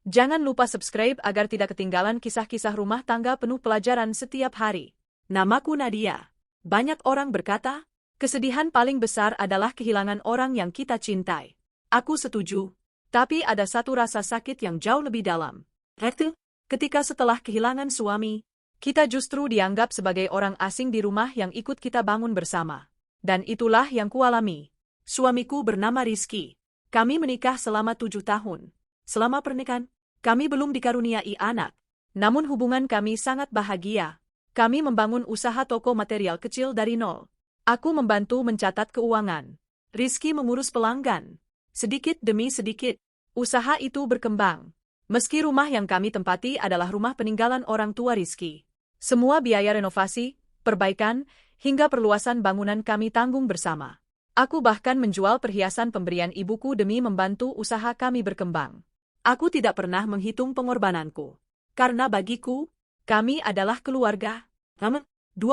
Jangan lupa subscribe agar tidak ketinggalan kisah-kisah rumah tangga penuh pelajaran setiap hari. Namaku Nadia. Banyak orang berkata, kesedihan paling besar adalah kehilangan orang yang kita cintai. Aku setuju. Tapi ada satu rasa sakit yang jauh lebih dalam. Itu, ketika setelah kehilangan suami, kita justru dianggap sebagai orang asing di rumah yang ikut kita bangun bersama. Dan itulah yang kualami. Suamiku bernama Rizky. Kami menikah selama 7 tahun. Selama pernikahan, kami belum dikaruniai anak. Namun hubungan kami sangat bahagia. Kami membangun usaha toko material kecil dari nol. Aku membantu mencatat keuangan. Rizky mengurus pelanggan. Sedikit demi sedikit, usaha itu berkembang. Meski rumah yang kami tempati adalah rumah peninggalan orang tua Rizky. Semua biaya renovasi, perbaikan, hingga perluasan bangunan kami tanggung bersama. Aku bahkan menjual perhiasan pemberian ibuku demi membantu usaha kami berkembang. Aku tidak pernah menghitung pengorbananku. Karena bagiku, kami adalah keluarga. 2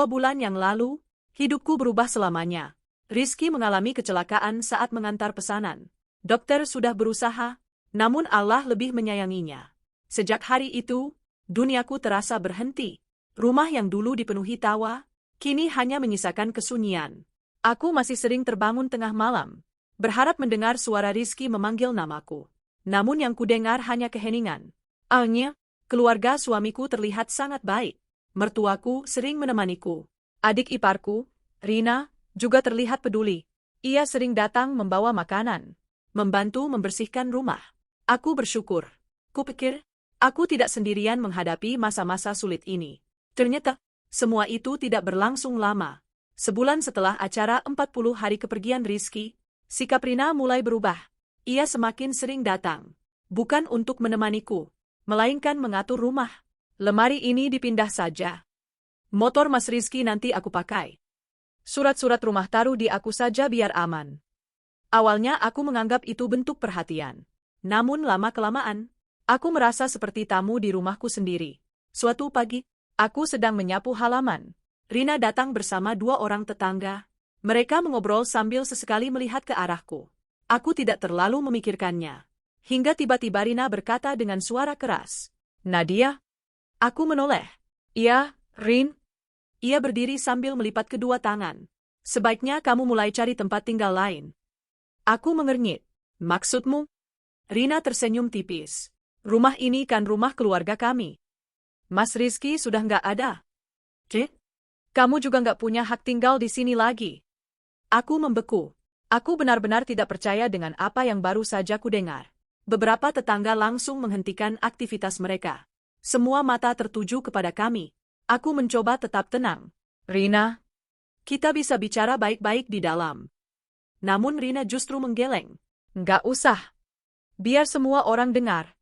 bulan yang lalu, hidupku berubah selamanya. Rizky mengalami kecelakaan saat mengantar pesanan. Dokter sudah berusaha, namun Allah lebih menyayanginya. Sejak hari itu, duniaku terasa berhenti. Rumah yang dulu dipenuhi tawa, kini hanya menyisakan kesunyian. Aku masih sering terbangun tengah malam, berharap mendengar suara Rizky memanggil namaku. Namun yang kudengar hanya keheningan. Awalnya, keluarga suamiku terlihat sangat baik. Mertuaku sering menemaniku. Adik iparku, Rina, juga terlihat peduli. Ia sering datang membawa makanan, membantu membersihkan rumah. Aku bersyukur. Kupikir, aku tidak sendirian menghadapi masa-masa sulit ini. Ternyata, semua itu tidak berlangsung lama. Sebulan setelah acara 40 hari kepergian Rizky, sikap Rina mulai berubah. Ia semakin sering datang, bukan untuk menemaniku, melainkan mengatur rumah. Lemari ini dipindah saja. Motor Mas Rizky nanti aku pakai. Surat-surat rumah taruh di aku saja biar aman. Awalnya aku menganggap itu bentuk perhatian. Namun lama-kelamaan, aku merasa seperti tamu di rumahku sendiri. Suatu pagi, aku sedang menyapu halaman. Rina datang bersama 2 orang tetangga. Mereka mengobrol sambil sesekali melihat ke arahku. Aku tidak terlalu memikirkannya. Hingga tiba-tiba Rina berkata dengan suara keras, "Nadia?" Aku menoleh. "Iya, Rin." Ia berdiri sambil melipat kedua tangan. "Sebaiknya kamu mulai cari tempat tinggal lain." Aku mengernyit. "Maksudmu?" Rina tersenyum tipis. "Rumah ini kan rumah keluarga kami. Mas Rizky sudah nggak ada. Kamu juga nggak punya hak tinggal di sini lagi." Aku membeku. Aku benar-benar tidak percaya dengan apa yang baru saja kudengar. Beberapa tetangga langsung menghentikan aktivitas mereka. Semua mata tertuju kepada kami. Aku mencoba tetap tenang. "Rina, kita bisa bicara baik-baik di dalam." Namun Rina justru menggeleng. "Nggak usah. Biar semua orang dengar."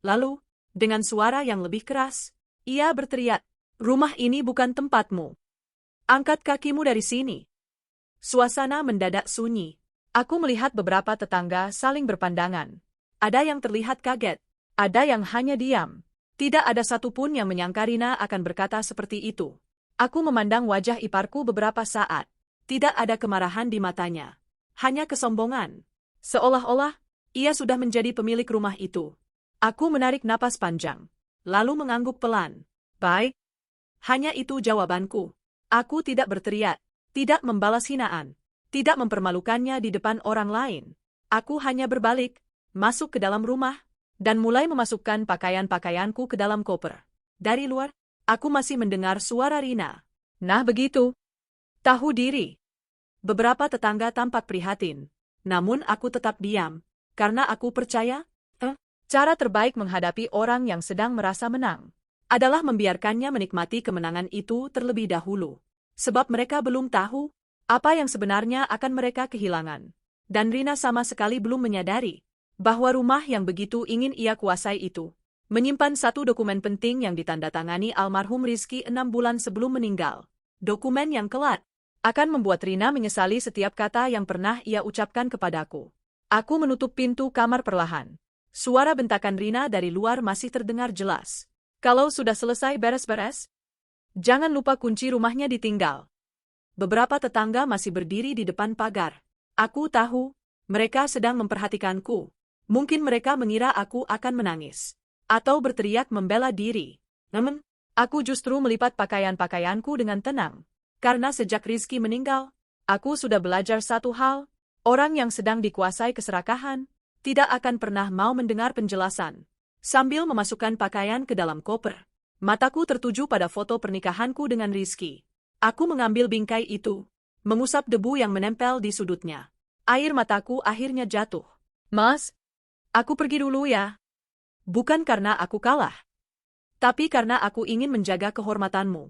Lalu, dengan suara yang lebih keras, ia berteriak, "Rumah ini bukan tempatmu. Angkat kakimu dari sini." Suasana mendadak sunyi. Aku melihat beberapa tetangga saling berpandangan. Ada yang terlihat kaget, ada yang hanya diam. Tidak ada satupun yang menyangka Rina akan berkata seperti itu. Aku memandang wajah iparku beberapa saat. Tidak ada kemarahan di matanya. Hanya kesombongan. Seolah-olah, ia sudah menjadi pemilik rumah itu. Aku menarik napas panjang, lalu mengangguk pelan. "Baik." Hanya itu jawabanku. Aku tidak berteriak. Tidak membalas hinaan, tidak mempermalukannya di depan orang lain. Aku hanya berbalik, masuk ke dalam rumah, dan mulai memasukkan pakaian-pakaianku ke dalam koper. Dari luar, aku masih mendengar suara Rina. "Nah begitu. Tahu diri." Beberapa tetangga tampak prihatin, namun aku tetap diam, karena aku percaya, cara terbaik menghadapi orang yang sedang merasa menang adalah membiarkannya menikmati kemenangan itu terlebih dahulu. Sebab mereka belum tahu apa yang sebenarnya akan mereka kehilangan. Dan Rina sama sekali belum menyadari bahwa rumah yang begitu ingin ia kuasai itu menyimpan satu dokumen penting yang ditandatangani almarhum Rizky 6 bulan sebelum meninggal. Dokumen yang kelak akan membuat Rina menyesali setiap kata yang pernah ia ucapkan kepadaku. Aku menutup pintu kamar perlahan. Suara bentakan Rina dari luar masih terdengar jelas. "Kalau sudah selesai beres-beres, jangan lupa kunci rumahnya ditinggal." Beberapa tetangga masih berdiri di depan pagar. Aku tahu, mereka sedang memperhatikanku. Mungkin mereka mengira aku akan menangis. atau berteriak membela diri. Namun, aku justru melipat pakaian-pakaianku dengan tenang. Karena sejak Rizky meninggal, aku sudah belajar satu hal, orang yang sedang dikuasai keserakahan, tidak akan pernah mau mendengar penjelasan. Sambil memasukkan pakaian ke dalam koper, mataku tertuju pada foto pernikahanku dengan Rizky. Aku mengambil bingkai itu, mengusap debu yang menempel di sudutnya. Air mataku akhirnya jatuh. Mas, aku pergi dulu ya. Bukan karena aku kalah, tapi karena aku ingin menjaga kehormatanmu.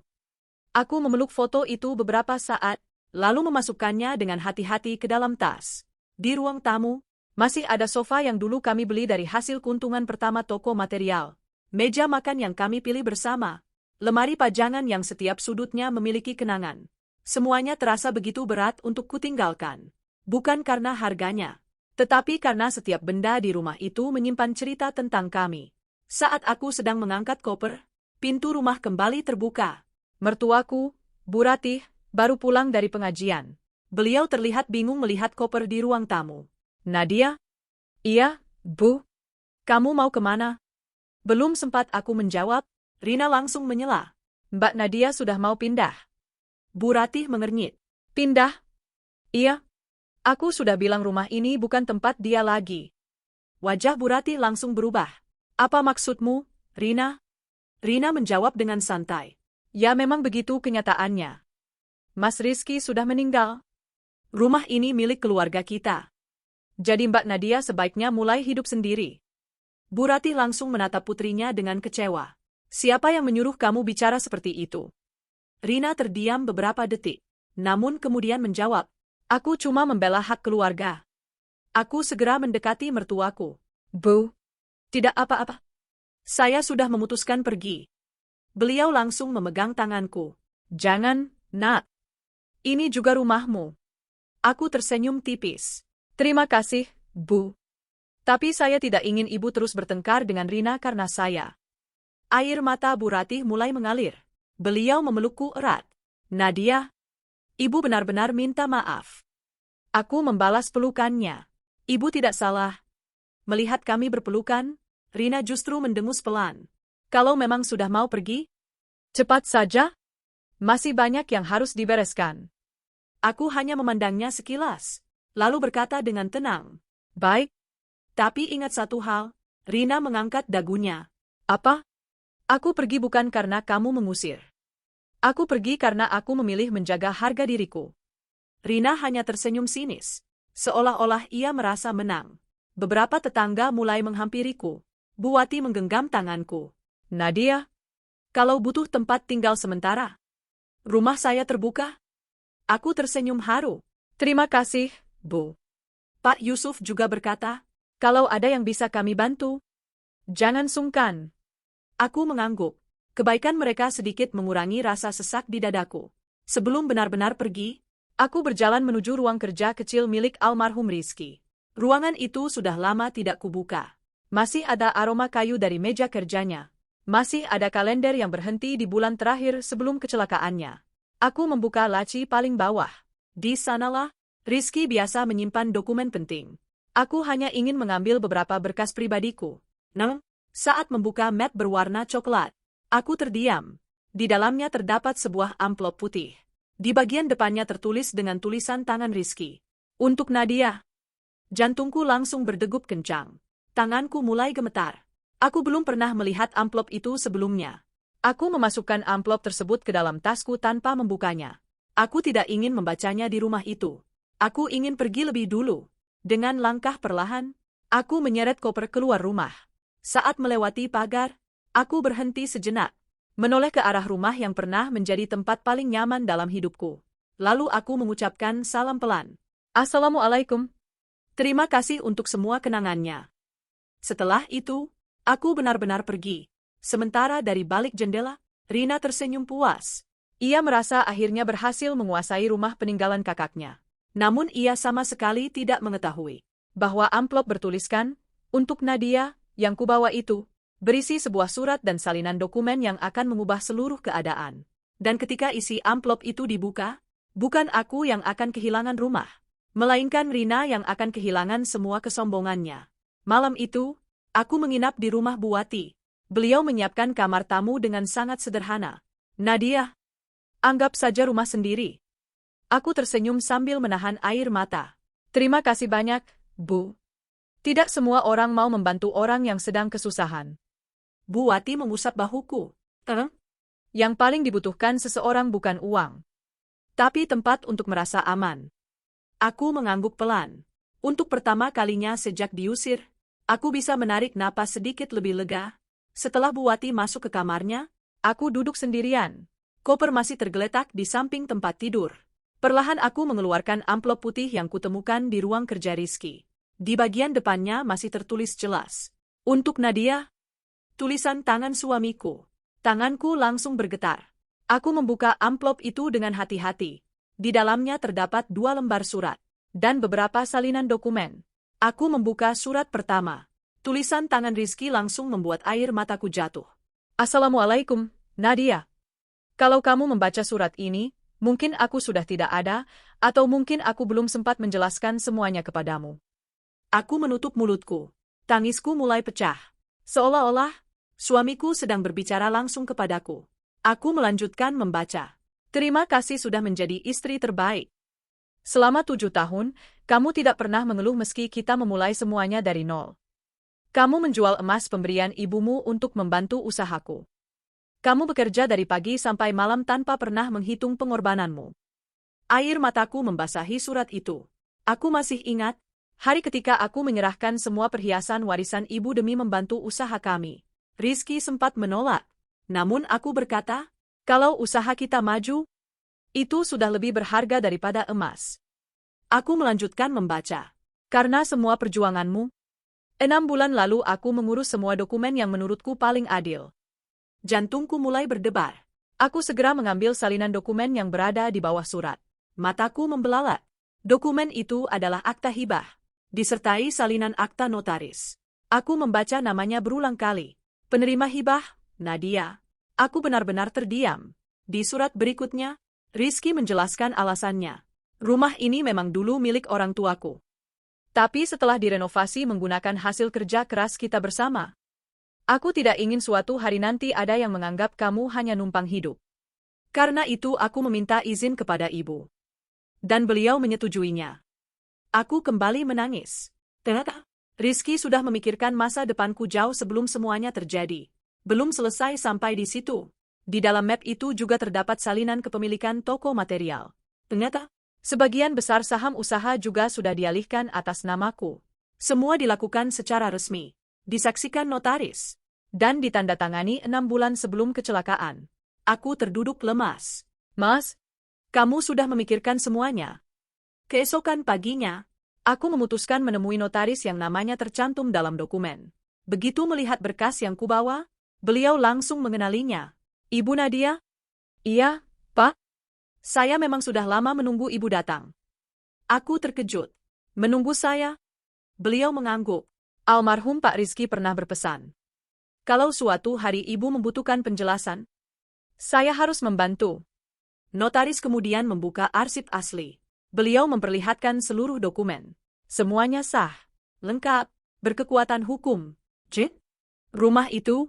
Aku memeluk foto itu beberapa saat, lalu memasukkannya dengan hati-hati ke dalam tas. Di ruang tamu, masih ada sofa yang dulu kami beli dari hasil keuntungan pertama toko material, meja makan yang kami pilih bersama, lemari pajangan yang setiap sudutnya memiliki kenangan. Semuanya terasa begitu berat untuk kutinggalkan. Bukan karena harganya, tetapi karena setiap benda di rumah itu menyimpan cerita tentang kami. Saat aku sedang mengangkat koper, pintu rumah kembali terbuka. Mertuaku, Bu Ratih, baru pulang dari pengajian. Beliau terlihat bingung melihat koper di ruang tamu. Nadia? Iya, Bu. Kamu mau kemana? Belum sempat aku menjawab, Rina langsung menyela. Mbak Nadia sudah mau pindah. Bu Ratih mengernyit. Pindah? Iya. Aku sudah bilang rumah ini bukan tempat dia lagi. Wajah Bu Ratih langsung berubah. Apa maksudmu, Rina? Rina menjawab dengan santai. Ya memang begitu kenyataannya. Mas Rizky sudah meninggal. Rumah ini milik keluarga kita. Jadi Mbak Nadia sebaiknya mulai hidup sendiri. Bu Ratih langsung menatap putrinya dengan kecewa. Siapa yang menyuruh kamu bicara seperti itu? Rina terdiam beberapa detik, namun kemudian menjawab, aku cuma membela hak keluarga. Aku segera mendekati mertuaku. Bu, tidak apa-apa. Saya sudah memutuskan pergi. Beliau langsung memegang tanganku. Jangan, Nak. Ini juga rumahmu. Aku tersenyum tipis. Terima kasih, Bu. Tapi saya tidak ingin ibu terus bertengkar dengan Rina karena saya. Air mata Bu Ratih mulai mengalir. Beliau memelukku erat. Nadia, ibu benar-benar minta maaf. Aku membalas pelukannya. Ibu tidak salah. Melihat kami berpelukan, Rina justru mendengus pelan. Kalau memang sudah mau pergi, cepat saja. Masih banyak yang harus dibereskan. Aku hanya memandangnya sekilas, lalu berkata dengan tenang. Baik. Tapi ingat satu hal, Rina mengangkat dagunya. Apa? Aku pergi bukan karena kamu mengusir. Aku pergi karena aku memilih menjaga harga diriku. Rina hanya tersenyum sinis, seolah-olah ia merasa menang. Beberapa tetangga mulai menghampiriku. Bu Wati menggenggam tanganku. Nadia, kalau butuh tempat tinggal sementara, rumah saya terbuka. Aku tersenyum haru. Terima kasih, Bu. Pak Yusuf juga berkata, kalau ada yang bisa kami bantu, jangan sungkan. Aku mengangguk. Kebaikan mereka sedikit mengurangi rasa sesak di dadaku. Sebelum benar-benar pergi, aku berjalan menuju ruang kerja kecil milik almarhum Rizky. Ruangan itu sudah lama tidak kubuka. Masih ada aroma kayu dari meja kerjanya. Masih ada kalender yang berhenti di bulan terakhir sebelum kecelakaannya. Aku membuka laci paling bawah. Di sanalah, Rizky biasa menyimpan dokumen penting. Aku hanya ingin mengambil beberapa berkas pribadiku. Namun, saat membuka map berwarna coklat, aku terdiam. Di dalamnya terdapat sebuah amplop putih. Di bagian depannya tertulis dengan tulisan tangan Rizky. Untuk Nadia. Jantungku langsung berdegup kencang. Tanganku mulai gemetar. Aku belum pernah melihat amplop itu sebelumnya. Aku memasukkan amplop tersebut ke dalam tasku tanpa membukanya. Aku tidak ingin membacanya di rumah itu. Aku ingin pergi lebih dulu. Dengan langkah perlahan, aku menyeret koper keluar rumah. Saat melewati pagar, aku berhenti sejenak, menoleh ke arah rumah yang pernah menjadi tempat paling nyaman dalam hidupku. Lalu aku mengucapkan salam pelan. Assalamualaikum. Terima kasih untuk semua kenangannya. Setelah itu, aku benar-benar pergi. Sementara dari balik jendela, Rina tersenyum puas. Ia merasa akhirnya berhasil menguasai rumah peninggalan kakaknya. Namun ia sama sekali tidak mengetahui bahwa amplop bertuliskan, untuk Nadia, yang kubawa itu, berisi sebuah surat dan salinan dokumen yang akan mengubah seluruh keadaan. Dan ketika isi amplop itu dibuka, bukan aku yang akan kehilangan rumah, melainkan Rina yang akan kehilangan semua kesombongannya. Malam itu, aku menginap di rumah Bu Wati. Beliau menyiapkan kamar tamu dengan sangat sederhana. Nadia, anggap saja rumah sendiri. Aku tersenyum sambil menahan air mata. Terima kasih banyak, Bu. Tidak semua orang mau membantu orang yang sedang kesusahan. Bu Wati mengusap bahuku. Yang paling dibutuhkan seseorang bukan uang, tapi tempat untuk merasa aman. Aku mengangguk pelan. Untuk pertama kalinya sejak diusir, aku bisa menarik napas sedikit lebih lega. Setelah Bu Wati masuk ke kamarnya, aku duduk sendirian. Koper masih tergeletak di samping tempat tidur. Perlahan aku mengeluarkan amplop putih yang kutemukan di ruang kerja Rizky. Di bagian depannya masih tertulis jelas. Untuk Nadia, tulisan tangan suamiku. Tanganku langsung bergetar. Aku membuka amplop itu dengan hati-hati. Di dalamnya terdapat 2 lembar surat dan beberapa salinan dokumen. Aku membuka surat pertama. Tulisan tangan Rizky langsung membuat air mataku jatuh. Assalamualaikum, Nadia. Kalau kamu membaca surat ini, mungkin aku sudah tidak ada, atau mungkin aku belum sempat menjelaskan semuanya kepadamu. Aku menutup mulutku. Tangisku mulai pecah. Seolah-olah, suamiku sedang berbicara langsung kepadaku. Aku melanjutkan membaca. Terima kasih sudah menjadi istri terbaik. Selama 7 tahun, kamu tidak pernah mengeluh meski kita memulai semuanya dari nol. Kamu menjual emas pemberian ibumu untuk membantu usahaku. Kamu bekerja dari pagi sampai malam tanpa pernah menghitung pengorbananmu. Air mataku membasahi surat itu. Aku masih ingat, hari ketika aku menyerahkan semua perhiasan warisan ibu demi membantu usaha kami. Rizky sempat menolak. Namun aku berkata, kalau usaha kita maju, itu sudah lebih berharga daripada emas. Aku melanjutkan membaca. Karena semua perjuanganmu, 6 bulan lalu aku mengurus semua dokumen yang menurutku paling adil. Jantungku mulai berdebar. Aku segera mengambil salinan dokumen yang berada di bawah surat. Mataku membelalak. Dokumen itu adalah akta hibah, disertai salinan akta notaris. Aku membaca namanya berulang kali. Penerima hibah, Nadia. Aku benar-benar terdiam. Di surat berikutnya, Rizky menjelaskan alasannya. Rumah ini memang dulu milik orang tuaku. Tapi setelah direnovasi menggunakan hasil kerja keras kita bersama, aku tidak ingin suatu hari nanti ada yang menganggap kamu hanya numpang hidup. Karena itu aku meminta izin kepada ibu. Dan beliau menyetujuinya. Aku kembali menangis. Ternyata, Rizky sudah memikirkan masa depanku jauh sebelum semuanya terjadi. Belum selesai sampai di situ. Di dalam map itu juga terdapat salinan kepemilikan toko material. Ternyata, sebagian besar saham usaha juga sudah dialihkan atas namaku. Semua dilakukan secara resmi, disaksikan notaris, dan ditandatangani 6 bulan sebelum kecelakaan. Aku terduduk lemas. Mas, kamu sudah memikirkan semuanya. Keesokan paginya, aku memutuskan menemui notaris yang namanya tercantum dalam dokumen. Begitu melihat berkas yang kubawa, beliau langsung mengenalinya. Ibu Nadia? Iya, Pak. Saya memang sudah lama menunggu ibu datang. Aku terkejut. Menunggu saya? Beliau mengangguk. Almarhum Pak Rizky pernah berpesan. Kalau suatu hari ibu membutuhkan penjelasan, saya harus membantu. Notaris kemudian membuka arsip asli. Beliau memperlihatkan seluruh dokumen. Semuanya sah, lengkap, berkekuatan hukum. Rumah itu?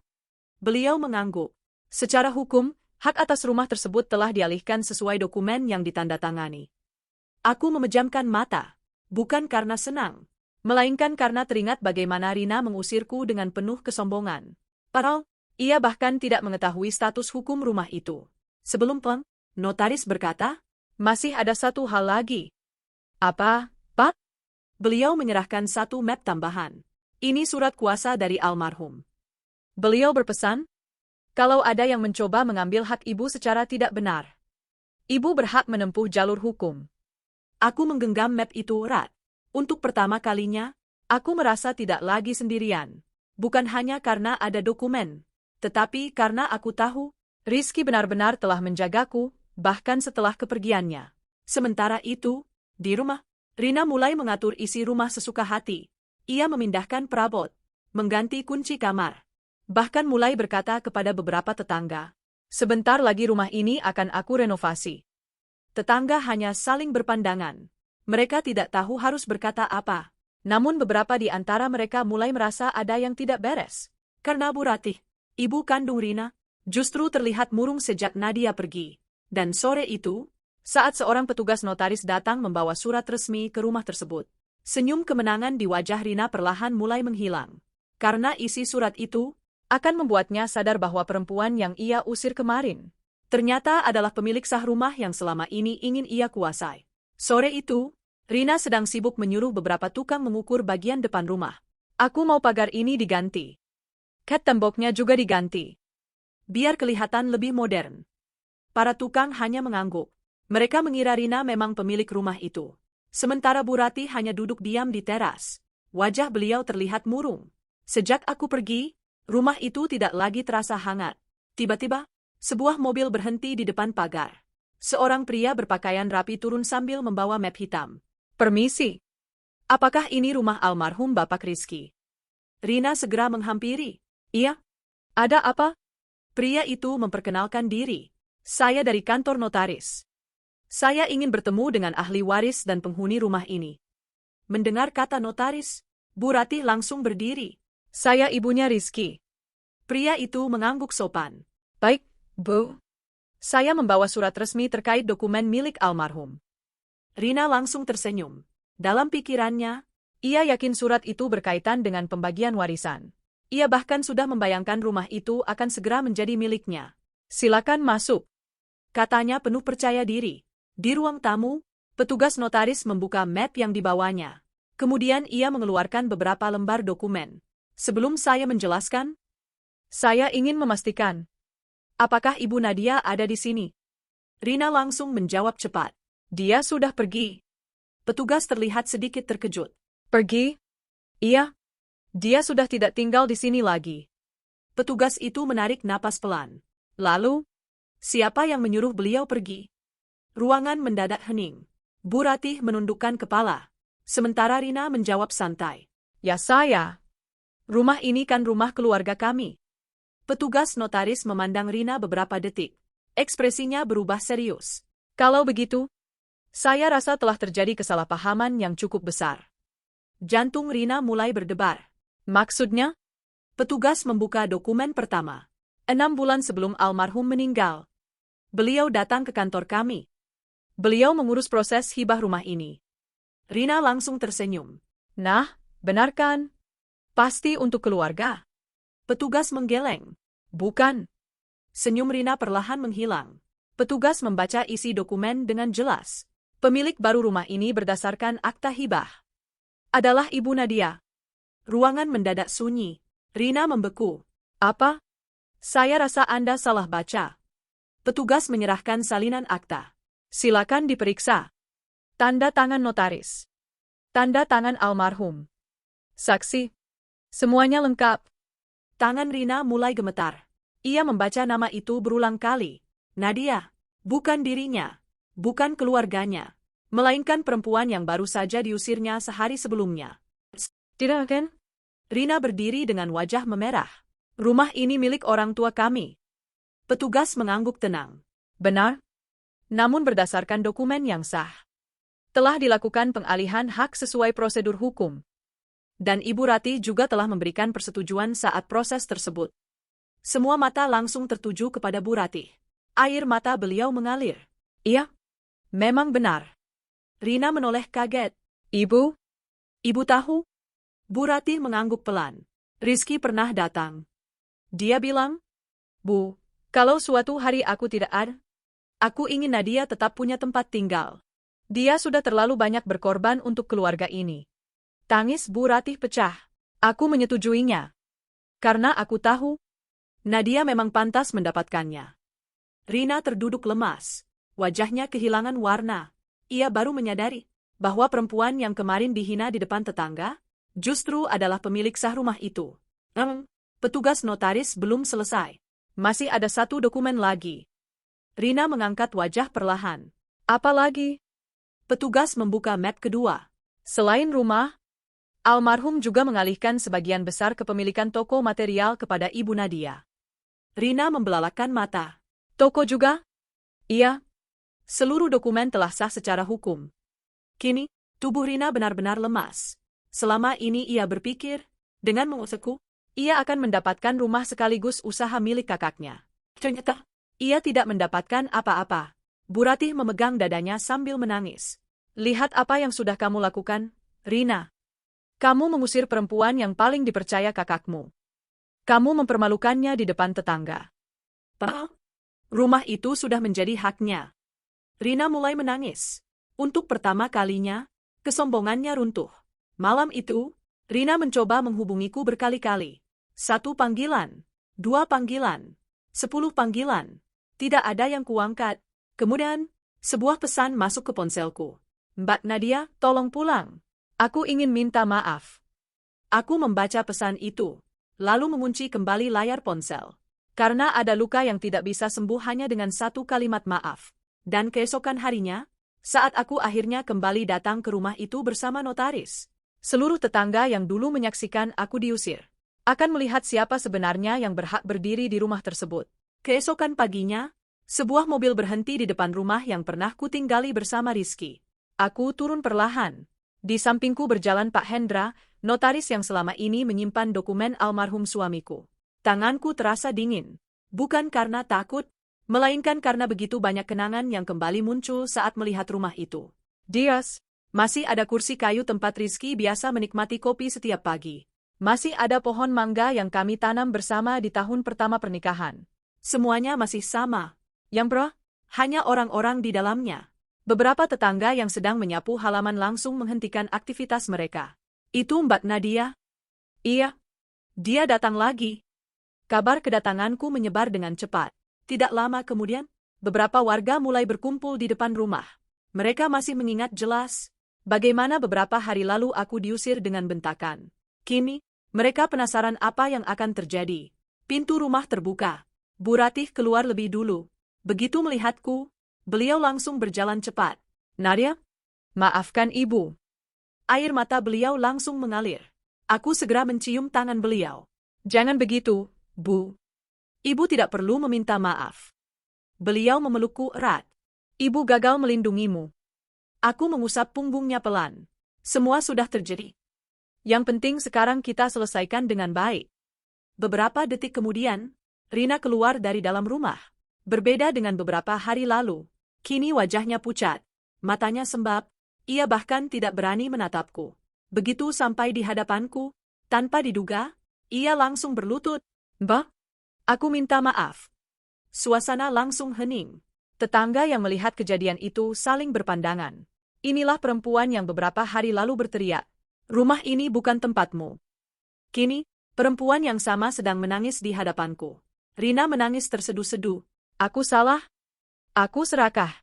Beliau mengangguk. Secara hukum, hak atas rumah tersebut telah dialihkan sesuai dokumen yang ditandatangani. Aku memejamkan mata, bukan karena senang, melainkan karena teringat bagaimana Rina mengusirku dengan penuh kesombongan. Padahal, ia bahkan tidak mengetahui status hukum rumah itu. Sebelum notaris berkata, masih ada satu hal lagi. Apa, Pak? Beliau menyerahkan satu map tambahan. Ini surat kuasa dari almarhum. Beliau berpesan, kalau ada yang mencoba mengambil hak ibu secara tidak benar, ibu berhak menempuh jalur hukum. Aku menggenggam map itu erat. Untuk pertama kalinya, aku merasa tidak lagi sendirian. Bukan hanya karena ada dokumen, tetapi karena aku tahu, Rizky benar-benar telah menjagaku, bahkan setelah kepergiannya. Sementara itu, di rumah, Rina mulai mengatur isi rumah sesuka hati. Ia memindahkan perabot, mengganti kunci kamar. Bahkan mulai berkata kepada beberapa tetangga, sebentar lagi rumah ini akan aku renovasi. Tetangga hanya saling berpandangan. Mereka tidak tahu harus berkata apa. Namun beberapa di antara mereka mulai merasa ada yang tidak beres. Karena Bu Ratih, ibu kandung Rina, justru terlihat murung sejak Nadia pergi. Dan sore itu, saat seorang petugas notaris datang membawa surat resmi ke rumah tersebut, senyum kemenangan di wajah Rina perlahan mulai menghilang. Karena isi surat itu akan membuatnya sadar bahwa perempuan yang ia usir kemarin ternyata adalah pemilik sah rumah yang selama ini ingin ia kuasai. Sore itu, Rina sedang sibuk menyuruh beberapa tukang mengukur bagian depan rumah. Aku mau pagar ini diganti. Cat temboknya juga diganti. Biar kelihatan lebih modern. Para tukang hanya mengangguk. Mereka mengira Rina memang pemilik rumah itu. Sementara Bu Ratih hanya duduk diam di teras. Wajah beliau terlihat murung. Sejak aku pergi, rumah itu tidak lagi terasa hangat. Tiba-tiba, sebuah mobil berhenti di depan pagar. Seorang pria berpakaian rapi turun sambil membawa map hitam. Permisi. Apakah ini rumah almarhum Bapak Rizky? Rina segera menghampiri. Iya. Ada apa? Pria itu memperkenalkan diri. Saya dari kantor notaris. Saya ingin bertemu dengan ahli waris dan penghuni rumah ini. Mendengar kata notaris, Bu Ratih langsung berdiri. Saya ibunya Rizky. Pria itu mengangguk sopan. Baik, Bu. Saya membawa surat resmi terkait dokumen milik almarhum. Rina langsung tersenyum. Dalam pikirannya, ia yakin surat itu berkaitan dengan pembagian warisan. Ia bahkan sudah membayangkan rumah itu akan segera menjadi miliknya. Silakan masuk. Katanya penuh percaya diri. Di ruang tamu, petugas notaris membuka map yang dibawanya. Kemudian ia mengeluarkan beberapa lembar dokumen. Sebelum saya menjelaskan, saya ingin memastikan, apakah Ibu Nadia ada di sini? Rina langsung menjawab cepat. Dia sudah pergi. Petugas terlihat sedikit terkejut. Pergi? Iya. Dia sudah tidak tinggal di sini lagi. Petugas itu menarik napas pelan. Lalu, siapa yang menyuruh beliau pergi? Ruangan mendadak hening. Bu Ratih menundukkan kepala. Sementara Rina menjawab santai. Ya saya. Rumah ini kan rumah keluarga kami. Petugas notaris memandang Rina beberapa detik. Ekspresinya berubah serius. Kalau begitu, saya rasa telah terjadi kesalahpahaman yang cukup besar. Jantung Rina mulai berdebar. Maksudnya? Petugas membuka dokumen pertama. 6 bulan sebelum almarhum meninggal, beliau datang ke kantor kami. Beliau mengurus proses hibah rumah ini. Rina langsung tersenyum. Nah, benar kan? Pasti untuk keluarga. Petugas menggeleng. Bukan. Senyum Rina perlahan menghilang. Petugas membaca isi dokumen dengan jelas. Pemilik baru rumah ini berdasarkan akta hibah adalah Ibu Nadia. Ruangan mendadak sunyi. Rina membeku. Apa? Saya rasa Anda salah baca. Petugas menyerahkan salinan akta. Silakan diperiksa. Tanda tangan notaris. Tanda tangan almarhum. Saksi. Semuanya lengkap. Tangan Rina mulai gemetar. Ia membaca nama itu berulang kali. Nadia. Bukan dirinya. Bukan keluarganya. Melainkan perempuan yang baru saja diusirnya sehari sebelumnya. Tidak kan? Rina berdiri dengan wajah memerah. Rumah ini milik orang tua kami. Petugas mengangguk tenang. Benar? Namun berdasarkan dokumen yang sah, telah dilakukan pengalihan hak sesuai prosedur hukum. Dan Ibu Ratih juga telah memberikan persetujuan saat proses tersebut. Semua mata langsung tertuju kepada Bu Ratih. Air mata beliau mengalir. Iya, memang benar. Rina menoleh kaget. Ibu? Ibu tahu? Bu Ratih mengangguk pelan. Rizky pernah datang. Dia bilang, Bu, kalau suatu hari aku tidak ada, aku ingin Nadia tetap punya tempat tinggal. Dia sudah terlalu banyak berkorban untuk keluarga ini. Tangis Bu Ratih pecah. Aku menyetujuinya. Karena aku tahu, Nadia memang pantas mendapatkannya. Rina terduduk lemas. Wajahnya kehilangan warna. Ia baru menyadari bahwa perempuan yang kemarin dihina di depan tetangga, justru adalah pemilik sah rumah itu. Petugas notaris belum selesai. Masih ada satu dokumen lagi. Rina mengangkat wajah perlahan. Apa lagi? Petugas membuka map kedua. Selain rumah, almarhum juga mengalihkan sebagian besar kepemilikan toko material kepada Ibu Nadia. Rina membelalakkan mata. Toko juga? Iya. Seluruh dokumen telah sah secara hukum. Kini, tubuh Rina benar-benar lemas. Selama ini ia berpikir, dengan mengusekku, ia akan mendapatkan rumah sekaligus usaha milik kakaknya. Ternyata, ia tidak mendapatkan apa-apa. Bu Ratih memegang dadanya sambil menangis. Lihat apa yang sudah kamu lakukan, Rina. Kamu mengusir perempuan yang paling dipercaya kakakmu. Kamu mempermalukannya di depan tetangga. Pak, rumah itu sudah menjadi haknya. Rina mulai menangis. Untuk pertama kalinya, kesombongannya runtuh. Malam itu, Rina mencoba menghubungiku berkali-kali. 1 panggilan, 2 panggilan, 10 panggilan. Tidak ada yang kuangkat. Kemudian, sebuah pesan masuk ke ponselku. Mbak Nadia, tolong pulang. Aku ingin minta maaf. Aku membaca pesan itu, lalu mengunci kembali layar ponsel. Karena ada luka yang tidak bisa sembuh hanya dengan 1 kalimat maaf. Dan keesokan harinya, saat aku akhirnya kembali datang ke rumah itu bersama notaris, seluruh tetangga yang dulu menyaksikan aku diusir akan melihat siapa sebenarnya yang berhak berdiri di rumah tersebut. Keesokan paginya, sebuah mobil berhenti di depan rumah yang pernah kutinggali bersama Rizky. Aku turun perlahan. Di sampingku berjalan Pak Hendra, notaris yang selama ini menyimpan dokumen almarhum suamiku. Tanganku terasa dingin. Bukan karena takut, melainkan karena begitu banyak kenangan yang kembali muncul saat melihat rumah itu. Dias, masih ada kursi kayu tempat Rizky biasa menikmati kopi setiap pagi. Masih ada pohon mangga yang kami tanam bersama di tahun pertama pernikahan. Semuanya masih sama. Yang hanya orang-orang di dalamnya. Beberapa tetangga yang sedang menyapu halaman langsung menghentikan aktivitas mereka. Itu Mbak Nadia? Iya. Dia datang lagi. Kabar kedatanganku menyebar dengan cepat. Tidak lama kemudian, beberapa warga mulai berkumpul di depan rumah. Mereka masih mengingat jelas bagaimana beberapa hari lalu aku diusir dengan bentakan. Kini, mereka penasaran apa yang akan terjadi. Pintu rumah terbuka. Bu Ratih keluar lebih dulu. Begitu melihatku, beliau langsung berjalan cepat. Nadia, maafkan ibu. Air mata beliau langsung mengalir. Aku segera mencium tangan beliau. Jangan begitu, Bu. Ibu tidak perlu meminta maaf. Beliau memelukku erat. Ibu gagal melindungimu. Aku mengusap punggungnya pelan. Semua sudah terjadi. Yang penting sekarang kita selesaikan dengan baik. Beberapa detik kemudian, Rina keluar dari dalam rumah. Berbeda dengan beberapa hari lalu, kini wajahnya pucat, matanya sembab, ia bahkan tidak berani menatapku. Begitu sampai di hadapanku, tanpa diduga, ia langsung berlutut. Mbak, aku minta maaf. Suasana langsung hening. Tetangga yang melihat kejadian itu saling berpandangan. Inilah perempuan yang beberapa hari lalu berteriak, "Rumah ini bukan tempatmu." Kini, perempuan yang sama sedang menangis di hadapanku. Rina menangis terseduh-seduh. Aku salah? Aku serakah.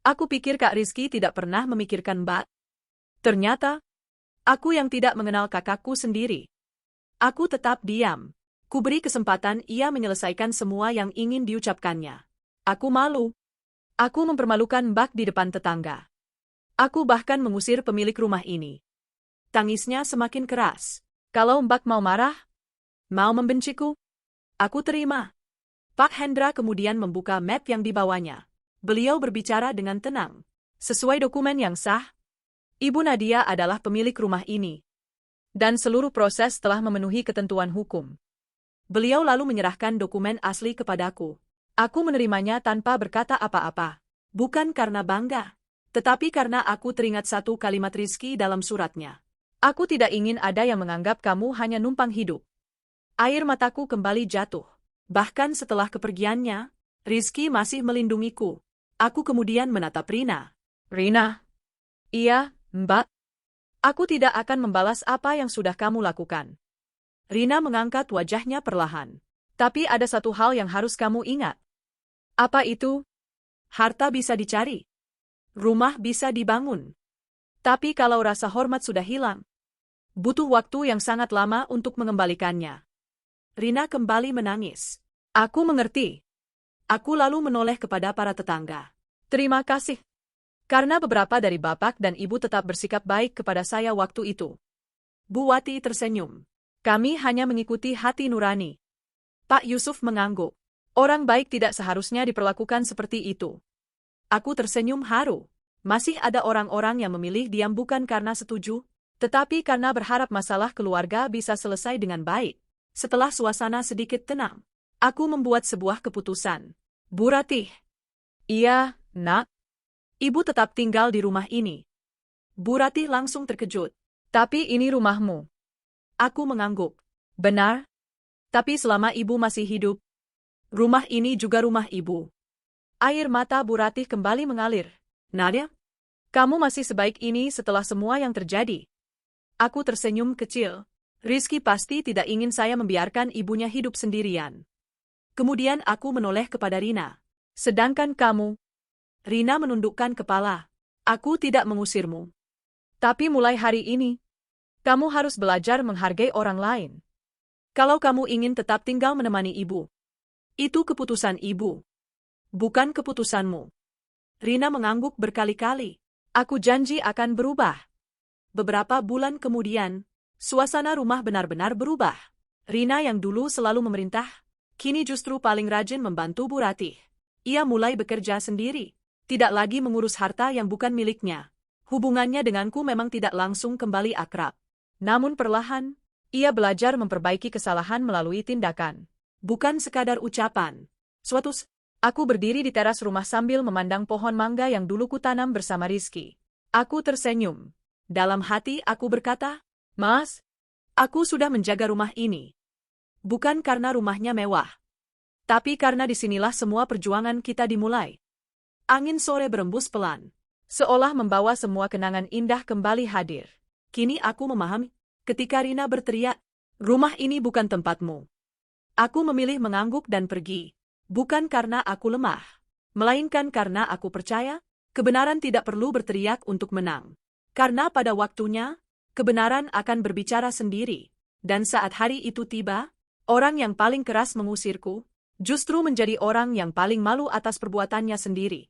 Aku pikir Kak Rizky tidak pernah memikirkan Mbak. Ternyata, aku yang tidak mengenal kakakku sendiri. Aku tetap diam. Kuberi kesempatan ia menyelesaikan semua yang ingin diucapkannya. Aku malu. Aku mempermalukan Mbak di depan tetangga. Aku bahkan mengusir pemilik rumah ini. Tangisnya semakin keras. Kalau Mbak mau marah, mau membenciku, aku terima. Pak Hendra kemudian membuka map yang dibawanya. Beliau berbicara dengan tenang. Sesuai dokumen yang sah, Ibu Nadia adalah pemilik rumah ini. Dan seluruh proses telah memenuhi ketentuan hukum. Beliau lalu menyerahkan dokumen asli kepadaku. Aku menerimanya tanpa berkata apa-apa. Bukan karena bangga, tetapi karena aku teringat 1 kalimat Rizky dalam suratnya. Aku tidak ingin ada yang menganggap kamu hanya numpang hidup. Air mataku kembali jatuh. Bahkan setelah kepergiannya, Rizky masih melindungiku. Aku kemudian menatap Rina. Rina. Iya, Mbak. Aku tidak akan membalas apa yang sudah kamu lakukan. Rina mengangkat wajahnya perlahan. Tapi ada satu hal yang harus kamu ingat. Apa itu? Harta bisa dicari. Rumah bisa dibangun. Tapi kalau rasa hormat sudah hilang, butuh waktu yang sangat lama untuk mengembalikannya. Rina kembali menangis. Aku mengerti. Aku lalu menoleh kepada para tetangga. Terima kasih. Karena beberapa dari bapak dan ibu tetap bersikap baik kepada saya waktu itu. Bu Wati tersenyum. Kami hanya mengikuti hati nurani. Pak Yusuf mengangguk. Orang baik tidak seharusnya diperlakukan seperti itu. Aku tersenyum haru. Masih ada orang-orang yang memilih diam bukan karena setuju, tetapi karena berharap masalah keluarga bisa selesai dengan baik. Setelah suasana sedikit tenang, aku membuat sebuah keputusan. Bu Ratih. Iya, Nak. Ibu tetap tinggal di rumah ini. Bu Ratih langsung terkejut. Tapi ini rumahmu. Aku mengangguk. Benar? Tapi selama ibu masih hidup, rumah ini juga rumah ibu. Air mata Bu Ratih kembali mengalir. Nadia, kamu masih sebaik ini setelah semua yang terjadi. Aku tersenyum kecil. Rizky pasti tidak ingin saya membiarkan ibunya hidup sendirian. Kemudian aku menoleh kepada Rina. Sedangkan kamu? Rina menundukkan kepala. Aku tidak mengusirmu. Tapi mulai hari ini, kamu harus belajar menghargai orang lain. Kalau kamu ingin tetap tinggal menemani ibu, itu keputusan ibu, bukan keputusanmu. Rina mengangguk berkali-kali. Aku janji akan berubah. Beberapa bulan kemudian, suasana rumah benar-benar berubah. Rina yang dulu selalu memerintah, kini justru paling rajin membantu Bu Ratih. Ia mulai bekerja sendiri, tidak lagi mengurus harta yang bukan miliknya. Hubungannya denganku memang tidak langsung kembali akrab. Namun perlahan, ia belajar memperbaiki kesalahan melalui tindakan. Bukan sekadar ucapan. Suatu saat, aku berdiri di teras rumah sambil memandang pohon mangga yang dulu kutanam bersama Rizky. Aku tersenyum. Dalam hati aku berkata, Mas, aku sudah menjaga rumah ini. Bukan karena rumahnya mewah, tapi karena disinilah semua perjuangan kita dimulai. Angin sore berembus pelan, seolah membawa semua kenangan indah kembali hadir. Kini aku memahami, ketika Rina berteriak, rumah ini bukan tempatmu. Aku memilih mengangguk dan pergi. Bukan karena aku lemah, melainkan karena aku percaya, kebenaran tidak perlu berteriak untuk menang. Karena pada waktunya, kebenaran akan berbicara sendiri. Dan saat hari itu tiba, orang yang paling keras mengusirku, justru menjadi orang yang paling malu atas perbuatannya sendiri.